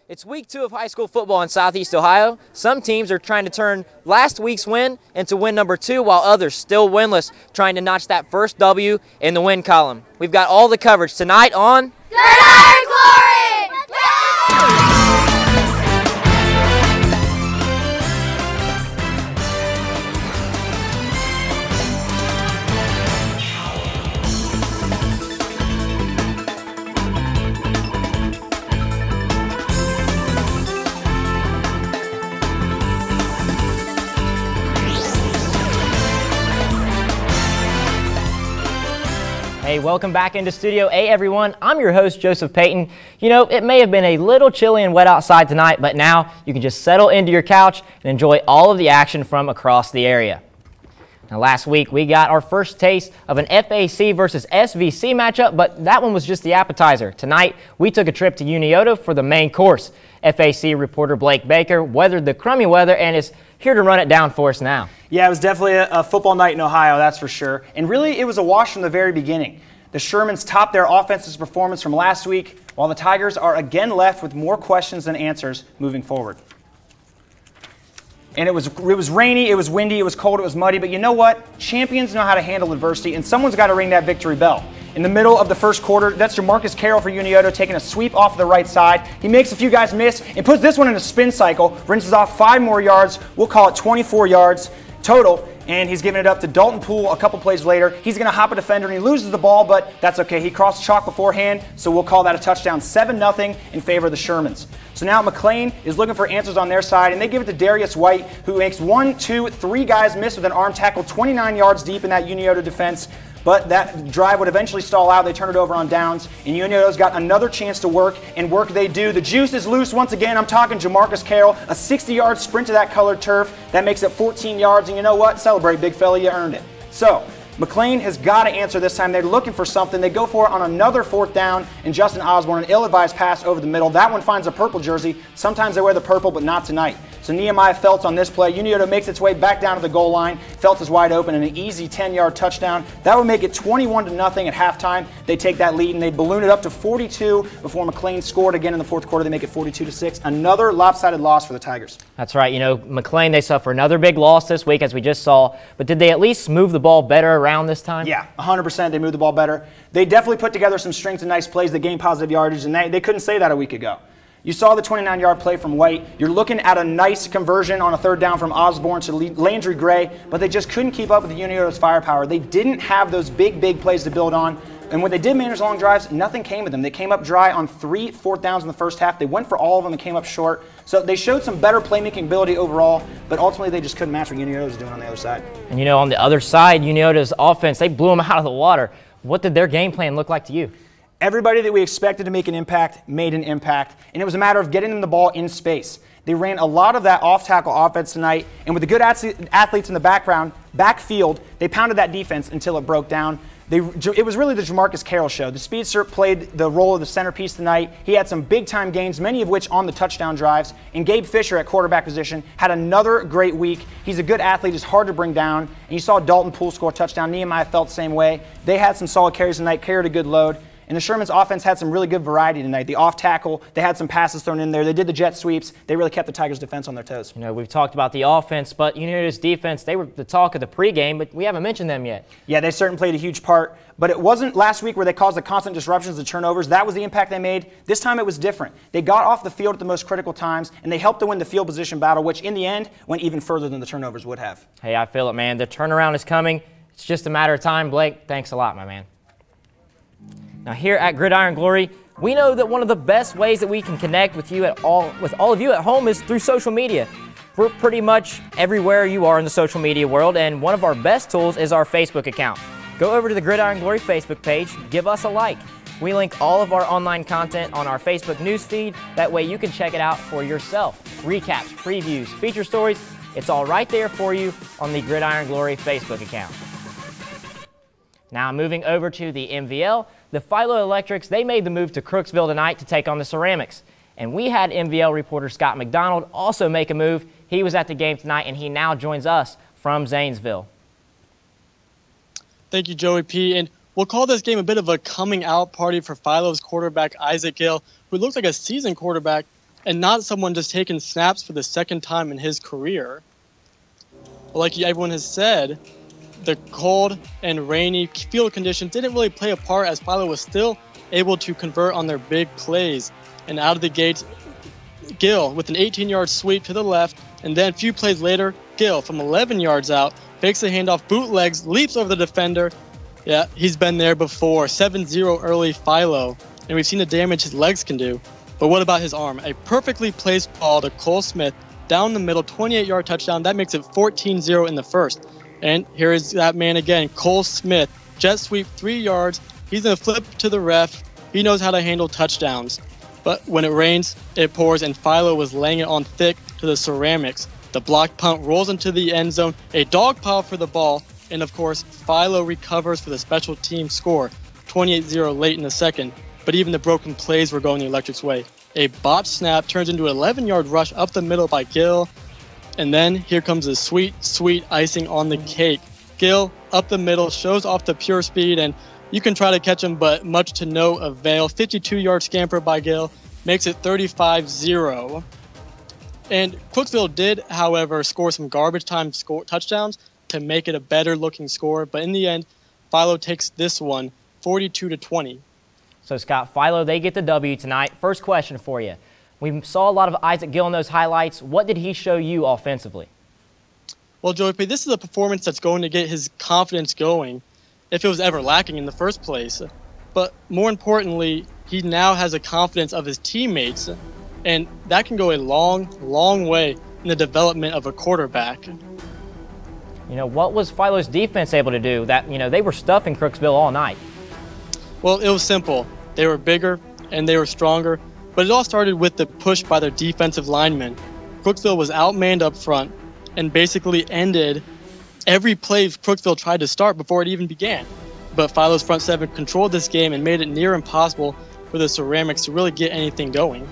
It's week 2 of high school football in Southeast Ohio. Some teams are trying to turn last week's win into win number 2, while others still winless, trying to notch that first W in the win column. We've got all the coverage tonight on Gridiron Glory! Let's go! Hey, welcome back into Studio A, everyone. I'm your host, Joseph Payton. You know, it may have been a little chilly and wet outside tonight, but now you can just settle into your couch and enjoy all of the action from across the area. Now, last week, we got our first taste of an FAC versus SVC matchup, but that one was just the appetizer. Tonight, we took a trip to Unioto for the main course. FAC reporter Blake Baker weathered the crummy weather and is here to run it down for us now. Yeah, it was definitely a football night in Ohio, that's for sure. And really, it was a wash from the very beginning. The Shermans topped their offensive performance from last week, while the Tigers are again left with more questions than answers moving forward. And it was rainy, it was windy, it was cold, it was muddy, but you know what? Champions know how to handle adversity, and someone's got to ring that victory bell. In the middle of the first quarter, that's Jamarcus Carroll for Unioto taking a sweep off the right side. He makes a few guys miss and puts this one in a spin cycle, rinses off 5 more yards. We'll call it 24 yards total, and he's giving it up to Dalton Poole a couple plays later. He's going to hop a defender, and he loses the ball, but that's okay. He crossed chalk beforehand, so we'll call that a touchdown. 7-0 in favor of the Shermans. So now McClain is looking for answers on their side, and they give it to Darius White, who makes 1, 2, 3 guys miss with an arm tackle 29 yards deep in that Unioto defense. But that drive would eventually stall out. They turn it over on downs, and Unioto's got another chance to work, and work they do. The juice is loose once again. I'm talking Jamarcus Carroll, a 60-yard sprint to that colored turf. That makes it 14 yards, and you know what? Celebrate, big fella, you earned it. So McClain has got to answer this time. They're looking for something. They go for it on another 4th down, and Justin Osborne, an ill-advised pass over the middle. That one finds a purple jersey. Sometimes they wear the purple, but not tonight. So Nehemiah Feltz on this play. Unioto makes its way back down to the goal line. Feltz is wide open and an easy 10-yard touchdown. That would make it 21-0 at halftime. They take that lead, and they balloon it up to 42 before McClain scored again in the 4th quarter. They make it 42-6. Another lopsided loss for the Tigers. That's right. You know, McClain, they suffer another big loss this week, as we just saw. But did they at least move the ball better around this time? Yeah, 100%. They moved the ball better. They definitely put together some strength and nice plays that gained positive yardage, and they couldn't say that a week ago. You saw the 29-yard play from White. You're looking at a nice conversion on a 3rd down from Osborne to Landry Gray, but they just couldn't keep up with the Unioto's firepower. They didn't have those big plays to build on. And when they did manage long drives, nothing came of them. They came up dry on 3 4th downs in the first half. They went for all of them and came up short. So they showed some better playmaking ability overall, but ultimately they just couldn't match what Unioto was doing on the other side. And you know, on the other side, Unioto's offense, they blew them out of the water. What did their game plan look like to you? Everybody that we expected to make an impact made an impact, and it was a matter of getting them the ball in space. They ran a lot of that off-tackle offense tonight, and with the good athletes in the backfield, they pounded that defense until it broke down. It was really the Jamarcus Carroll show. The speedster played the role of the centerpiece tonight. He had some big-time gains, many of which on the touchdown drives. And Gabe Fisher at quarterback position had another great week. He's a good athlete. He's hard to bring down. And you saw Dalton Poole score a touchdown. Nehemiah felt the same way. They had some solid carries tonight, carried a good load. And the Sherman's offense had some really good variety tonight. The off tackle, they had some passes thrown in there. They did the jet sweeps. They really kept the Tigers' defense on their toes. You know, we've talked about the offense, but Unioto's defense, they were the talk of the pregame, but we haven't mentioned them yet. Yeah, they certainly played a huge part. But it wasn't last week where they caused the constant disruptions and turnovers. That was the impact they made. This time it was different. They got off the field at the most critical times, and they helped to win the field position battle, which in the end went even further than the turnovers would have. Hey, I feel it, man. The turnaround is coming. It's just a matter of time. Blake, thanks a lot, my man. Now, here at Gridiron Glory, we know that one of the best ways that we can connect with all of you at home is through social media. We're pretty much everywhere you are in the social media world, and one of our best tools is our Facebook account. Go over to the Gridiron Glory Facebook page, give us a like. We link all of our online content on our Facebook newsfeed. That way you can check it out for yourself. Recaps, previews, feature stories, it's all right there for you on the Gridiron Glory Facebook account. Now moving over to the MVL, the Philo Electrics, they made the move to Cookeville tonight to take on the Ceramics. And we had MVL reporter Scott McDonald also make a move. He was at the game tonight, and he now joins us from Zanesville. Thank you, Joey P. And we'll call this game a bit of a coming out party for Philo's quarterback, Isaac Gill, who looks like a seasoned quarterback and not someone just taking snaps for the second time in his career. But like everyone has said, the cold and rainy field conditions didn't really play a part, as Philo was still able to convert on their big plays. And out of the gates, Gill with an 18-yard sweep to the left, and then a few plays later, Gill from 11 yards out fakes the handoff, bootlegs, leaps over the defender. Yeah, he's been there before. 7-0 early Philo, and we've seen the damage his legs can do. But what about his arm? A perfectly placed ball to Cole Smith down the middle, 28-yard touchdown. That makes it 14-0 in the first. And here is that man again, Cole Smith. Jet sweep, 3 yards. He's going to flip to the ref. He knows how to handle touchdowns. But when it rains, it pours, and Philo was laying it on thick to the ceramics. The blocked punt rolls into the end zone, a dog pile for the ball, and of course, Philo recovers for the special team score, 28-0 late in the second. But even the broken plays were going the Electric's way. A botched snap turns into an 11-yard rush up the middle by Gill, and then here comes the sweet, sweet icing on the cake. Gill, up the middle, shows off the pure speed, and you can try to catch him, but much to no avail. 52-yard scamper by Gill makes it 35-0. And Cookeville did, however, score some garbage time touchdowns to make it a better-looking score. But in the end, Philo takes this one, 42-20. So, Scott, Philo, they get the W tonight. First question for you. We saw a lot of Isaac Gill in those highlights. What did he show you offensively? Well, Joey P., this is a performance that's going to get his confidence going, if it was ever lacking in the first place. But more importantly, he now has a confidence of his teammates, and that can go a long, long way in the development of a quarterback. You know, what was Philo's defense able to do? That, you know, they were stuffing Cookeville all night. Well, it was simple. They were bigger and they were stronger, but it all started with the push by their defensive linemen. Cookeville was outmanned up front and basically ended every play Cookeville tried to start before it even began. But Philo's front seven controlled this game and made it near impossible for the Ceramics to really get anything going.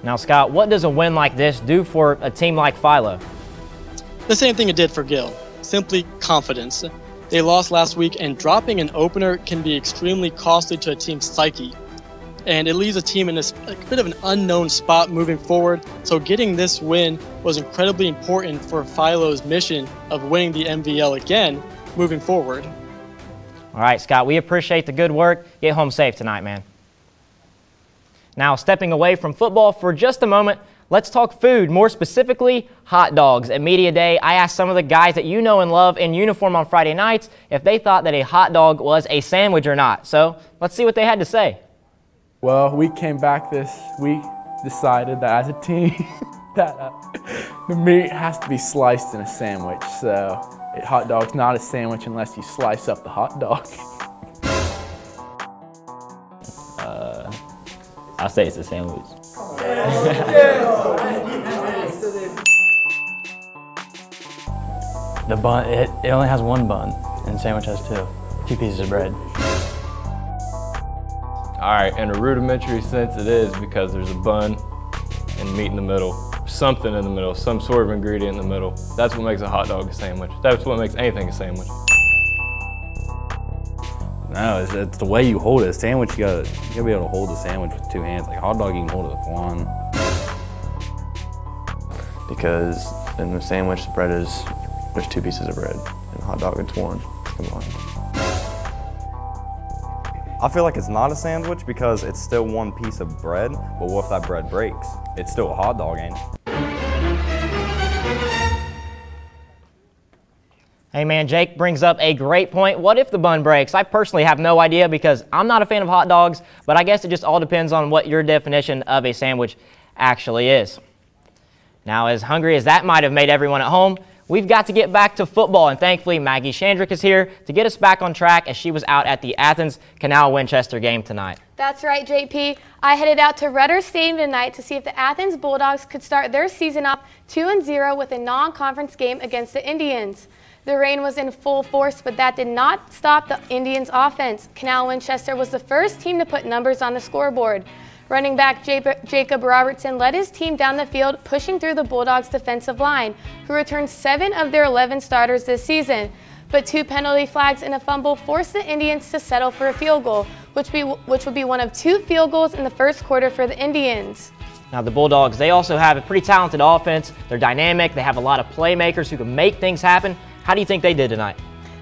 Now, Scott, what does a win like this do for a team like Philo? The same thing it did for Gill, simply confidence. They lost last week, and dropping an opener can be extremely costly to a team's psyche. And it leaves a team in a bit of an unknown spot moving forward, so getting this win was incredibly important for Philo's mission of winning the MVL again moving forward. All right, Scott, we appreciate the good work. Get home safe tonight, man. Now, stepping away from football for just a moment, let's talk food, more specifically hot dogs. At Media Day, I asked some of the guys that you know and love in uniform on Friday nights if they thought that a hot dog was a sandwich or not. So let's see what they had to say. Well, we came back this week, decided that as a team that the meat has to be sliced in a sandwich. So a hot dog's not a sandwich unless you slice up the hot dog. I'll say it's a sandwich. The bun, it only has one bun, and the sandwich has two pieces of bread. All right, in a rudimentary sense it is, because there's a bun and meat in the middle, something in the middle, some sort of ingredient in the middle. That's what makes a hot dog a sandwich. That's what makes anything a sandwich. No, it's the way you hold it. A sandwich, you gotta be able to hold the sandwich with two hands. Like a hot dog, you can hold it with one. Because in the sandwich, the bread there's two pieces of bread. In a hot dog, it's one. Come on. I feel like it's not a sandwich because it's still one piece of bread, but what if that bread breaks? It's still a hot dog, ain't it? Hey man, Jake brings up a great point. What if the bun breaks? I personally have no idea because I'm not a fan of hot dogs, but I guess it just all depends on what your definition of a sandwich actually is. Now, as hungry as that might have made everyone at home, we've got to get back to football, and thankfully Maggie Shandrick is here to get us back on track as she was out at the Athens Canal Winchester game tonight. That's right, JP. I headed out to Rudder Stadium tonight to see if the Athens Bulldogs could start their season off 2-0 with a non-conference game against the Indians. The rain was in full force, but that did not stop the Indians' offense. Canal Winchester was the first team to put numbers on the scoreboard. Running back Jacob Robertson led his team down the field, pushing through the Bulldogs' defensive line, who returned 7 of their 11 starters this season. But 2 penalty flags and a fumble forced the Indians to settle for a field goal, which would be one of 2 field goals in the first quarter for the Indians. Now the Bulldogs, they also have a pretty talented offense. They're dynamic. They have a lot of playmakers who can make things happen. How do you think they did tonight?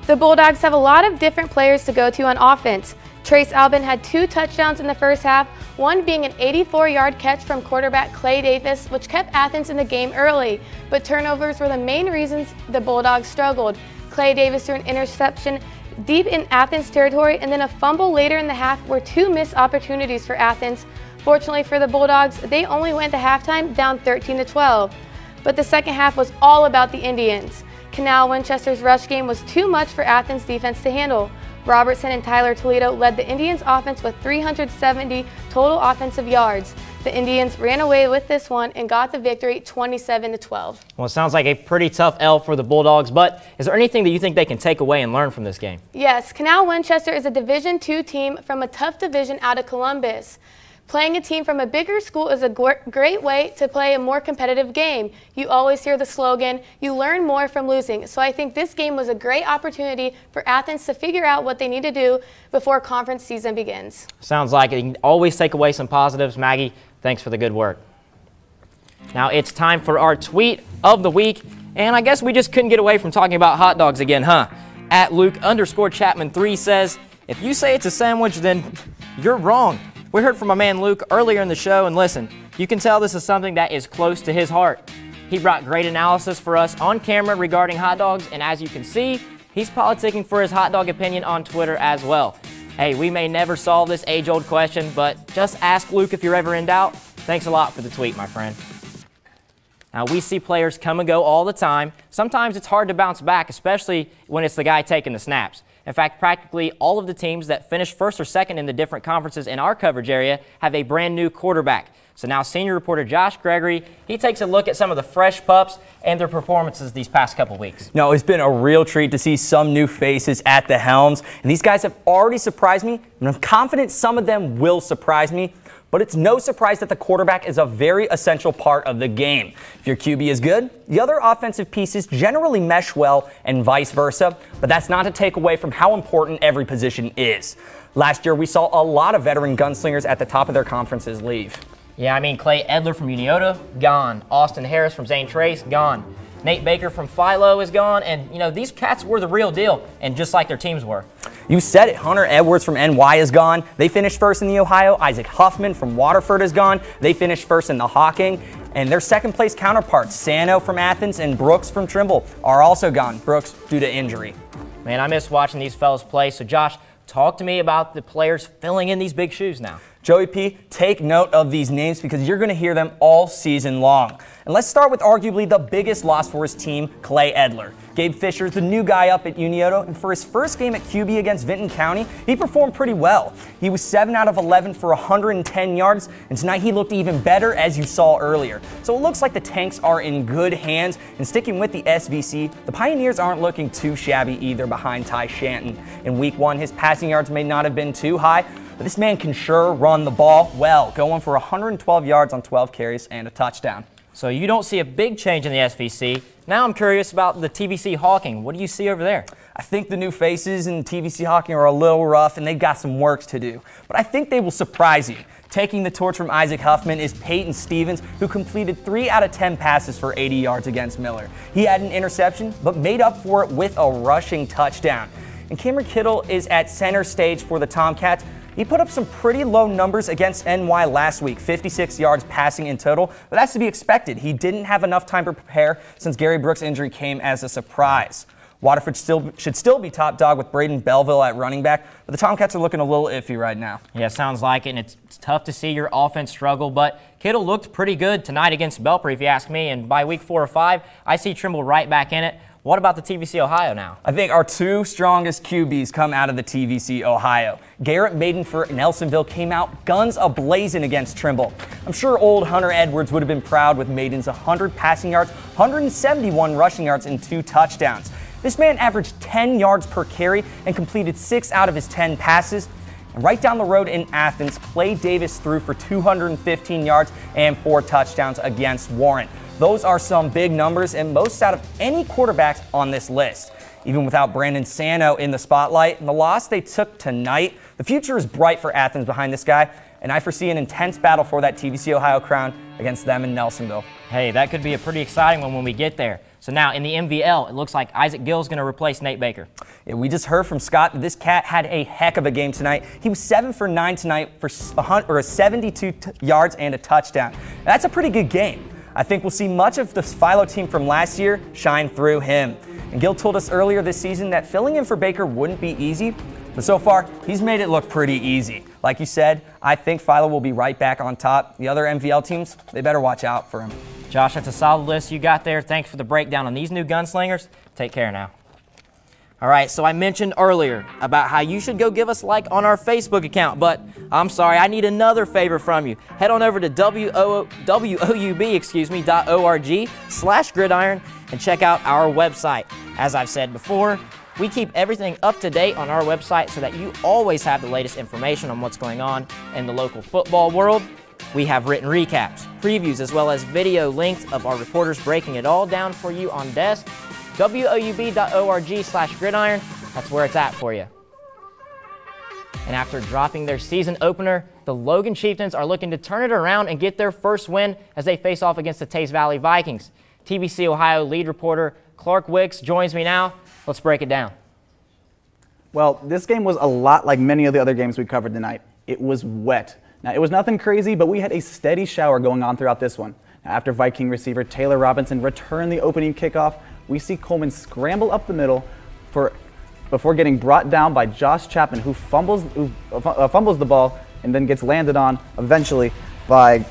The Bulldogs have a lot of different players to go to on offense. Trace Albin had 2 touchdowns in the first half, one being an 84-yard catch from quarterback Clay Davis, which kept Athens in the game early. But turnovers were the main reasons the Bulldogs struggled. Clay Davis threw an interception deep in Athens territory, and then a fumble later in the half were 2 missed opportunities for Athens. Fortunately for the Bulldogs, they only went to halftime down 13-12. But the second half was all about the Indians. Canal Winchester's rush game was too much for Athens' defense to handle. Robertson and Tyler Toledo led the Indians' offense with 370 total offensive yards. The Indians ran away with this one and got the victory 27-12. Well, it sounds like a pretty tough L for the Bulldogs, but is there anything that you think they can take away and learn from this game? Yes, Canal Winchester is a Division II team from a tough division out of Columbus. Playing a team from a bigger school is a great way to play a more competitive game. You always hear the slogan, you learn more from losing. So I think this game was a great opportunity for Athens to figure out what they need to do before conference season begins. Sounds like it. You can always take away some positives. Maggie, thanks for the good work. Now it's time for our tweet of the week. And I guess we just couldn't get away from talking about hot dogs again, huh? At Luke_Chapman3 says, if you say it's a sandwich, then you're wrong. We heard from my man Luke earlier in the show, and listen, you can tell this is something that is close to his heart. He brought great analysis for us on camera regarding hot dogs, and as you can see, he's politicking for his hot dog opinion on Twitter as well. Hey, we may never solve this age-old question, but just ask Luke if you're ever in doubt. Thanks a lot for the tweet, my friend. Now, we see players come and go all the time. Sometimes it's hard to bounce back, especially when it's the guy taking the snaps. In fact, practically all of the teams that finished first or second in the different conferences in our coverage area have a brand new quarterback. So now senior reporter Josh Gregory, he takes a look at some of the fresh pups and their performances these past couple weeks. No, it's been a real treat to see some new faces at the helms. And these guys have already surprised me, and I'm confident some of them will surprise me. But it's no surprise that the quarterback is a very essential part of the game. If your QB is good, the other offensive pieces generally mesh well and vice versa, but that's not to take away from how important every position is. Last year, we saw a lot of veteran gunslingers at the top of their conferences leave. Yeah, I mean, Clay Edler from Uniota, gone. Austin Harris from Zane Trace, gone. Nate Baker from Philo is gone, and, you know, these cats were the real deal, and just like their teams were. You said it. Hunter Edwards from NY is gone. They finished first in the Ohio. Isaac Huffman from Waterford is gone. They finished first in the Hawking. And their second-place counterparts, Sano from Athens and Brooks from Trimble, are also gone. Brooks due to injury. Man, I miss watching these fellas play. So, Josh, talk to me about the players filling in these big shoes now. Joey P., take note of these names because you're going to hear them all season long. And let's start with arguably the biggest loss for his team, Clay Edler. Gabe Fisher's the new guy up at Uniota, and for his first game at QB against Vinton County, he performed pretty well. He was 7 out of 11 for 110 yards, and tonight he looked even better as you saw earlier. So it looks like the Tanks are in good hands, and sticking with the SVC, the Pioneers aren't looking too shabby either behind Ty Shanton. In week 1, his passing yards may not have been too high, but this man can sure run the ball well, going for 112 yards on 12 carries and a touchdown. So you don't see a big change in the SVC. Now I'm curious about the TVC Hawking. What do you see over there? I think the new faces in TVC Hawking are a little rough, and they've got some work to do. But I think they will surprise you. Taking the torch from Isaac Huffman is Peyton Stevens, who completed 3 out of 10 passes for 80 yards against Miller. He had an interception, but made up for it with a rushing touchdown. And Cameron Kittle is at center stage for the Tomcats. He put up some pretty low numbers against NY last week, 56 yards passing in total, but that's to be expected. He didn't have enough time to prepare since Gary Brooks' injury came as a surprise. Waterford should still be top dog with Braden Belleville at running back, but the Tomcats are looking a little iffy right now. Yeah, sounds like it, and it's tough to see your offense struggle, but Kittle looked pretty good tonight against Belfry, if you ask me, and by week 4 or 5, I see Trimble right back in it. What about the TVC Ohio now? I think our 2 strongest QBs come out of the TVC Ohio. Garrett Maiden for Nelsonville came out guns a-blazing against Trimble. I'm sure old Hunter Edwards would have been proud with Maiden's 100 passing yards, 171 rushing yards, and 2 touchdowns. This man averaged 10 yards per carry and completed 6 out of his 10 passes. And right down the road in Athens, Clay Davis threw for 215 yards and 4 touchdowns against Warren. Those are some big numbers and most out of any quarterbacks on this list. Even without Brandon Sano in the spotlight and the loss they took tonight, the future is bright for Athens behind this guy, and I foresee an intense battle for that TVC Ohio crown against them in Nelsonville. Hey, that could be a pretty exciting one when we get there. So now in the MVL, it looks like Isaac Gill's going to replace Nate Baker. Yeah, we just heard from Scott that this cat had a heck of a game tonight. He was 7 for 9 tonight for 72 yards and a touchdown. That's a pretty good game. I think we'll see much of the Philo team from last year shine through him. And Gill told us earlier this season that filling in for Baker wouldn't be easy, but so far, he's made it look pretty easy. Like you said, I think Philo will be right back on top. The other MVL teams, they better watch out for him. Josh, that's a solid list you got there. Thanks for the breakdown on these new gunslingers. Take care now. All right, so I mentioned earlier about how you should go give us a like on our Facebook account, but I'm sorry, I need another favor from you. Head on over to WOUB.org/gridiron and check out our website. As I've said before, we keep everything up to date on our website so that you always have the latest information on what's going on in the local football world. We have written recaps, previews, as well as video links of our reporters breaking it all down for you on desk. WOUB.org/gridiron, that's where it's at for you. And after dropping their season opener, the Logan Chieftains are looking to turn it around and get their first win as they face off against the Taze Valley Vikings. TBC Ohio lead reporter Clark Wicks joins me now. Let's break it down. Well, this game was a lot like many of the other games we covered tonight. It was wet. Now, it was nothing crazy, but we had a steady shower going on throughout this one. Now, after Viking receiver Taylor Robinson returned the opening kickoff, we see Coleman scramble up the middle before getting brought down by Josh Chapman, who fumbles the ball and then gets landed on eventually by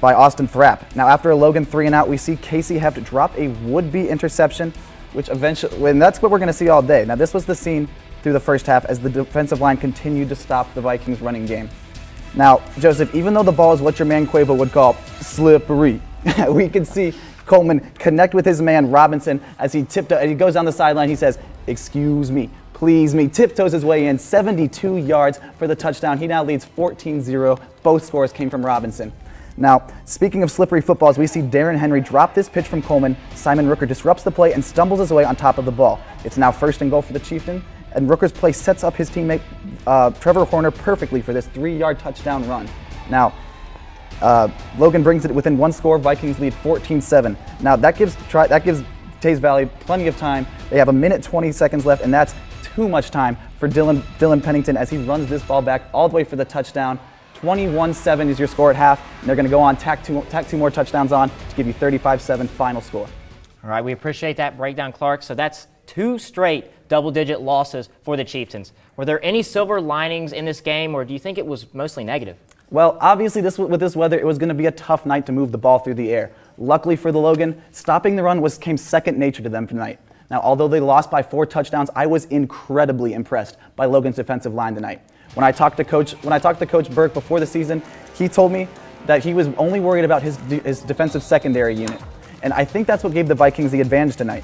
Austin Thrapp. Now, after a Logan 3-and-out, we see Casey have to drop a would-be interception, which eventually, and that's what we're going to see all day. Now, this was the scene through the first half as the defensive line continued to stop the Vikings running game. Now, Joseph, even though the ball is what your man Quavo would call slippery, we can see Coleman connect with his man Robinson as he goes down the sideline. He says, "Excuse me, please me," tiptoes his way in, 72 yards for the touchdown. He now leads 14-0. Both scores came from Robinson. Now, speaking of slippery footballs, we see Darren Henry drop this pitch from Coleman. Simon Rooker disrupts the play and stumbles his way on top of the ball. It's now 1st and goal for the Chieftain, and Rooker's play sets up his teammate Trevor Horner perfectly for this 3-yard touchdown run. Now, Logan brings it within 1 score. Vikings lead 14-7. Now, that gives Taze Valley plenty of time. They have 1:20 left, and that's too much time for Dylan Pennington as he runs this ball back all the way for the touchdown. 21-7 is your score at half, and they're going to go on, tack two more touchdowns on to give you 35-7 final score. All right, we appreciate that breakdown, Clark. So that's 2 straight double-digit losses for the Chieftains. Were there any silver linings in this game, or do you think it was mostly negative? Well, obviously, with this weather, it was going to be a tough night to move the ball through the air. Luckily for the Logan, stopping the run came second nature to them tonight. Now, although they lost by 4 touchdowns, I was incredibly impressed by Logan's defensive line tonight. When I talked to Coach Burke before the season, he told me that he was only worried about his defensive secondary unit. And I think that's what gave the Vikings the advantage tonight.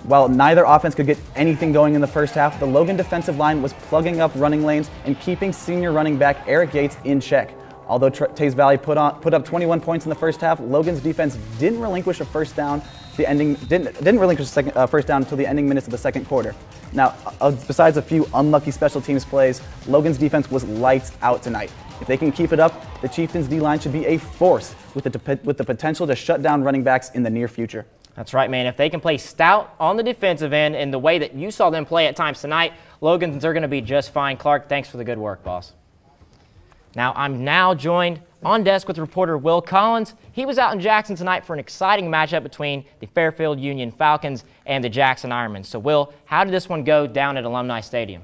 While neither offense could get anything going in the first half, the Logan defensive line was plugging up running lanes and keeping senior running back Eric Yates in check. Although Taze Valley put up 21 points in the first half, Logan's defense didn't relinquish a first down. Didn't relinquish a first down until the ending minutes of the second quarter. Now, besides a few unlucky special teams plays, Logan's defense was lights out tonight. If they can keep it up, the Chieftains' D-line should be a force with the potential to shut down running backs in the near future. That's right, man. If they can play stout on the defensive end in the way that you saw them play at times tonight, Logans are going to be just fine. Clark, thanks for the good work, boss. Now, I'm joined on desk with reporter Will Collins. He was out in Jackson tonight for an exciting matchup between the Fairfield Union Falcons and the Jackson Ironmen. So, Will, how did this one go down at Alumni Stadium?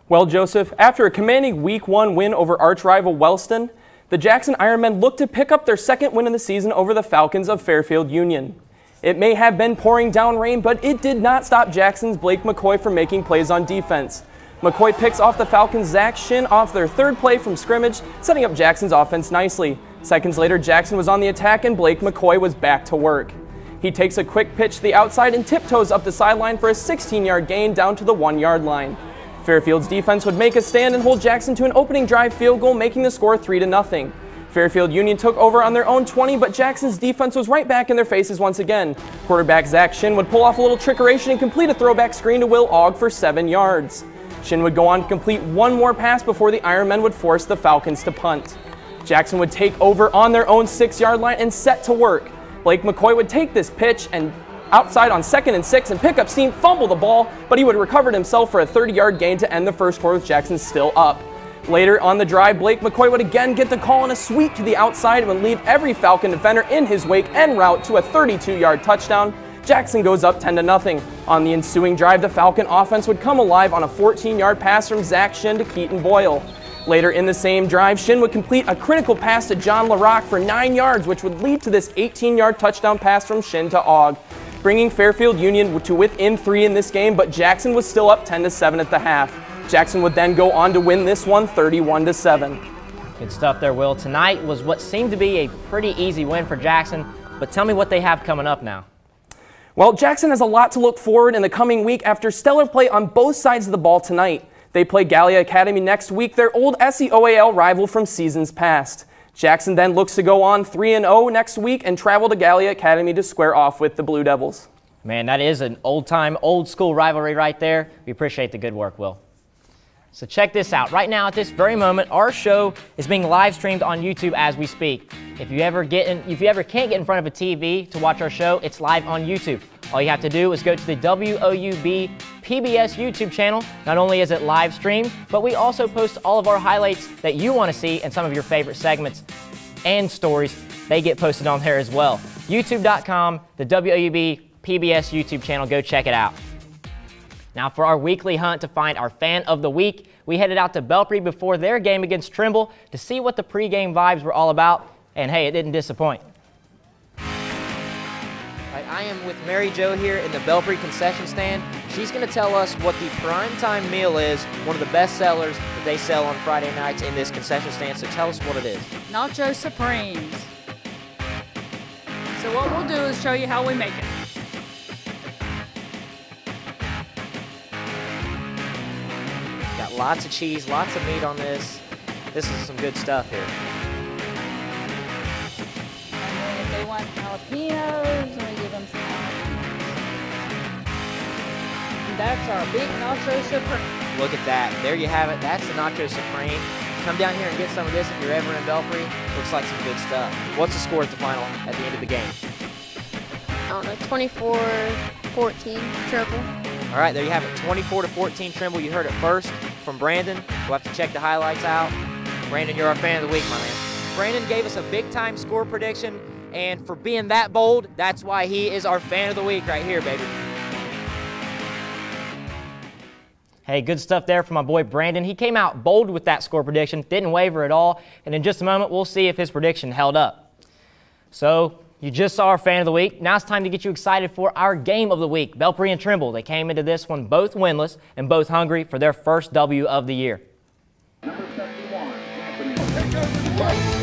Well, Joseph, after a commanding Week 1 win over arch-rival Wellston, the Jackson Ironmen looked to pick up their second win in the season over the Falcons of Fairfield Union. It may have been pouring down rain, but it did not stop Jackson's Blake McCoy from making plays on defense. McCoy picks off the Falcons' Zach Shin off their third play from scrimmage, setting up Jackson's offense nicely. Seconds later, Jackson was on the attack and Blake McCoy was back to work. He takes a quick pitch to the outside and tiptoes up the sideline for a 16-yard gain down to the 1-yard line. Fairfield's defense would make a stand and hold Jackson to an opening drive field goal, making the score 3-0. Fairfield Union took over on their own 20, but Jackson's defense was right back in their faces once again. Quarterback Zach Shin would pull off a little trickeration and complete a throwback screen to Will Ogg for 7 yards. Shin would go on to complete one more pass before the Ironmen would force the Falcons to punt. Jackson would take over on their own 6-yard line and set to work. Blake McCoy would take this pitch and outside on 2nd and 6 and pick up steam, fumble the ball, but he would recover it himself for a 30-yard gain to end the first quarter with Jackson still up. Later on the drive, Blake McCoy would again get the call on a sweep to the outside and would leave every Falcon defender in his wake en route to a 32-yard touchdown. Jackson goes up 10-0. On the ensuing drive, the Falcon offense would come alive on a 14-yard pass from Zach Shin to Keaton Boyle. Later in the same drive, Shin would complete a critical pass to John LaRock for 9 yards, which would lead to this 18-yard touchdown pass from Shin to Ogg, bringing Fairfield Union to within 3 in this game, but Jackson was still up 10-7 at the half. Jackson would then go on to win this one 31-7. Good stuff there, Will. Tonight was what seemed to be a pretty easy win for Jackson, but tell me what they have coming up now. Well, Jackson has a lot to look forward in the coming week after stellar play on both sides of the ball tonight. They play Gallia Academy next week, their old SEOAL rival from seasons past. Jackson then looks to go on 3-0 next week and travel to Gallia Academy to square off with the Blue Devils. Man, that is an old-time, old-school rivalry right there. We appreciate the good work, Will. So check this out. Right now, at this very moment, our show is being live streamed on YouTube as we speak. If you ever can't get in front of a TV to watch our show, it's live on YouTube. All you have to do is go to the WOUB PBS YouTube channel. Not only is it live streamed, but we also post all of our highlights that you want to see and some of your favorite segments and stories. They get posted on there as well. YouTube.com, the WOUB PBS YouTube channel. Go check it out. Now for our weekly hunt to find our fan of the week, we headed out to Belfry before their game against Trimble to see what the pregame vibes were all about, and hey, it didn't disappoint. I am with Mary Jo here in the Belfry concession stand. She's going to tell us what the primetime meal is, one of the best sellers that they sell on Friday nights in this concession stand, so tell us what it is. Nacho Supremes. So what we'll do is show you how we make it. Got lots of cheese, lots of meat on this. This is some good stuff here. And then if they want jalapenos, then we give them some jalapenos. And that's our big Nacho Supreme. Look at that. There you have it. That's the Nacho Supreme. Come down here and get some of this if you're ever in Belfry. Looks like some good stuff. What's the score at the final at the end of the game? I don't know, 24-14, Trimble. All right, there you have it. 24-14 Trimble. You heard it first from Brandon. We'll have to check the highlights out. Brandon, you're our fan of the week, my man. Brandon gave us a big-time score prediction, and for being that bold, that's why he is our fan of the week right here, baby. Hey, good stuff there from my boy Brandon. He came out bold with that score prediction, didn't waver at all, and in just a moment, we'll see if his prediction held up. So, you just saw our fan of the week. Now it's time to get you excited for our game of the week. Belfry and Trimble, they came into this one both winless and both hungry for their first W of the year. Number 71, Anthony.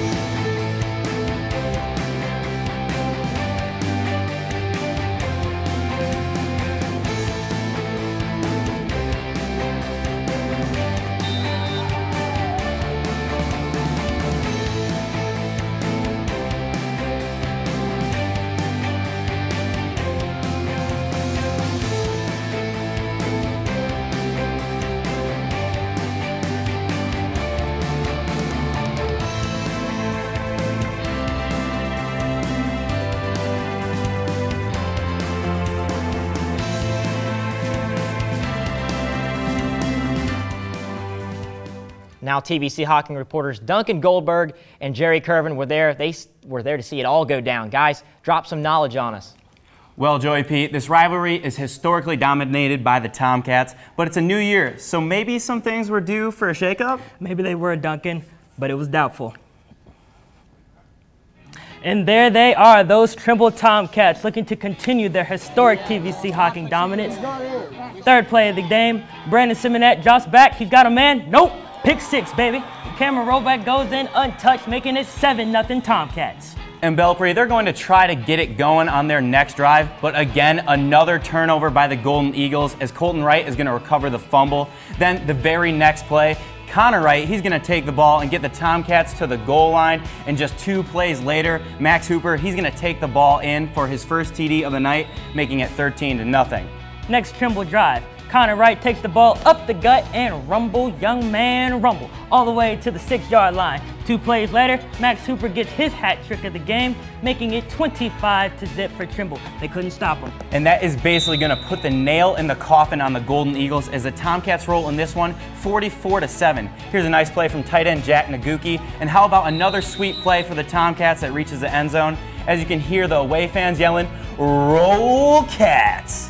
Now TVC Hawking reporters Duncan Goldberg and Jerry Curvin were there. They were there to see it all go down. Guys, drop some knowledge on us. Well, Joey Pete, this rivalry is historically dominated by the Tomcats, but it's a new year, so maybe some things were due for a shakeup? Maybe they were, Duncan, but it was doubtful. And there they are, those Trimble Tomcats looking to continue their historic TVC Hawking dominance. Third play of the game, Brandon Simonette drops back. He's got a man. Nope. Pick six, baby. Cameron rollback goes in untouched, making it 7-0 Tomcats. And Belfry, they're going to try to get it going on their next drive, but again, another turnover by the Golden Eagles as Colton Wright is going to recover the fumble. Then the very next play, Connor Wright, he's going to take the ball and get the Tomcats to the goal line. And just 2 plays later, Max Hooper, he's going to take the ball in for his first TD of the night, making it 13-0. Next Trimble drive. Connor Wright takes the ball up the gut and rumble, young man, rumble, all the way to the 6-yard line. 2 plays later, Max Hooper gets his hat trick of the game, making it 25-0 for Trimble. They couldn't stop him. And that is basically going to put the nail in the coffin on the Golden Eagles as the Tomcats roll in this one 44-7. Here's a nice play from tight end Jack Naguki. And how about another sweet play for the Tomcats that reaches the end zone? As you can hear the away fans yelling, "Roll Cats!"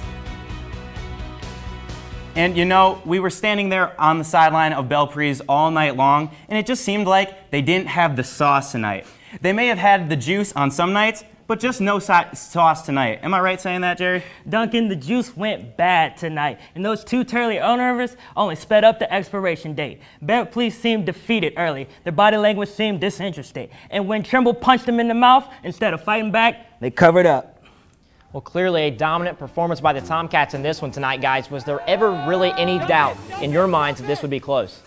And you know, we were standing there on the sideline of Belfry's all night long, and it just seemed like they didn't have the sauce tonight. They may have had the juice on some nights, but just no sauce tonight. Am I right saying that, Jerry? Duncan, the juice went bad tonight, and those 2 turnovers only sped up the expiration date. Belfry seemed defeated early. Their body language seemed disinterested. And when Trimble punched them in the mouth, instead of fighting back, they covered up. Well, clearly a dominant performance by the Tomcats in this one tonight, guys. Was there ever really any doubt in your minds that this would be close?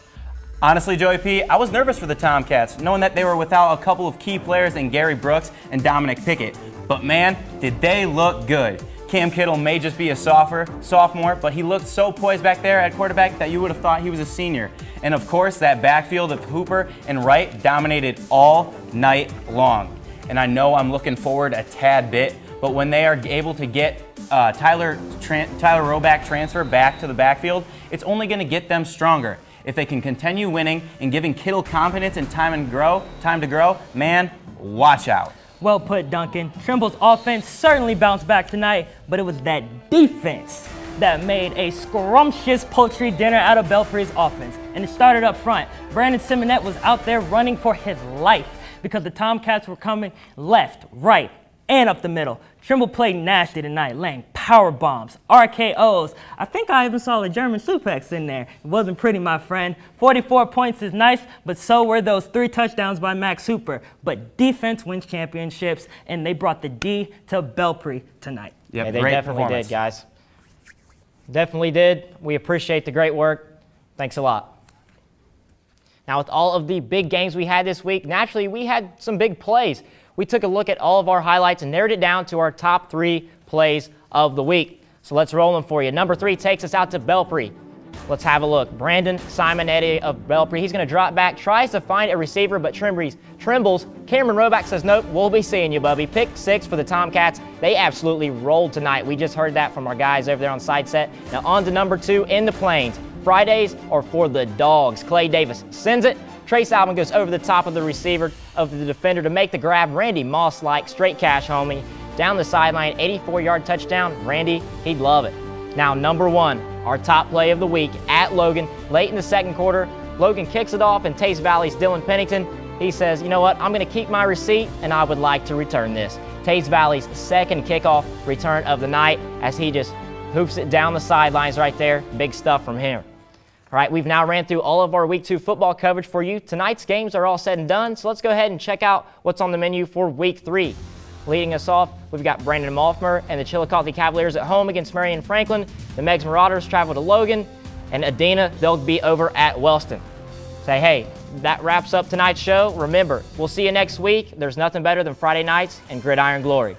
Honestly, Joey P., I was nervous for the Tomcats, knowing that they were without a couple of key players in Gary Brooks and Dominic Pickett. But man, did they look good. Cam Kittle may just be a sophomore, but he looked so poised back there at quarterback that you would have thought he was a senior. And of course, that backfield of Hooper and Wright dominated all night long. And I know I'm looking forward a tad bit, but when they are able to get Tyler Roback transfer back to the backfield, it's only going to get them stronger. If they can continue winning and giving Kittle confidence and time to grow, man, watch out. Well put, Duncan. Trimble's offense certainly bounced back tonight, but it was that defense that made a scrumptious poultry dinner out of Belfry's offense. And it started up front. Brandon Simonette was out there running for his life because the Tomcats were coming left, right, and up the middle. Trimble played nasty tonight, laying power bombs, RKOs. I think I even saw a German suplex in there. It wasn't pretty, my friend. 44 points is nice, but so were those 3 touchdowns by Max Hooper. But defense wins championships, and they brought the D to Belfry tonight. Yep, yeah, they definitely did, guys. Definitely did. We appreciate the great work. Thanks a lot. Now, with all of the big games we had this week, naturally, we had some big plays. We took a look at all of our highlights and narrowed it down to our top 3 plays of the week. So let's roll them for you. Number 3 takes us out to Belfry. Let's have a look. Brandon Simonetti of Belfry. He's going to drop back, tries to find a receiver, but Trimble's Cameron Roback says, nope, we'll be seeing you, Bubby. Pick 6 for the Tomcats. They absolutely rolled tonight. We just heard that from our guys over there on side set. Now on to number 2 in the Plains. Fridays are for the dogs. Clay Davis sends it. Trace Alvin goes over the top of the receiver, of the defender to make the grab. Randy Moss-like straight cash homie. Down the sideline, 84-yard touchdown. Randy, he'd love it. Now number 1, our top play of the week at Logan. Late in the second quarter, Logan kicks it off and Taste Valley's Dylan Pennington. He says, you know what, I'm going to keep my receipt and I would like to return this. Taste Valley's second kickoff return of the night as he just hoops it down the sidelines right there. Big stuff from him. All right, we've now ran through all of our Week 2 football coverage for you. Tonight's games are all said and done, so let's go ahead and check out what's on the menu for Week 3. Leading us off, we've got Brandon Malfmer and the Chillicothe Cavaliers at home against Marion Franklin. The Megs Marauders travel to Logan, and Adena, they'll be over at Wellston. Say, hey, that wraps up tonight's show. Remember, we'll see you next week. There's nothing better than Friday nights and Gridiron Glory.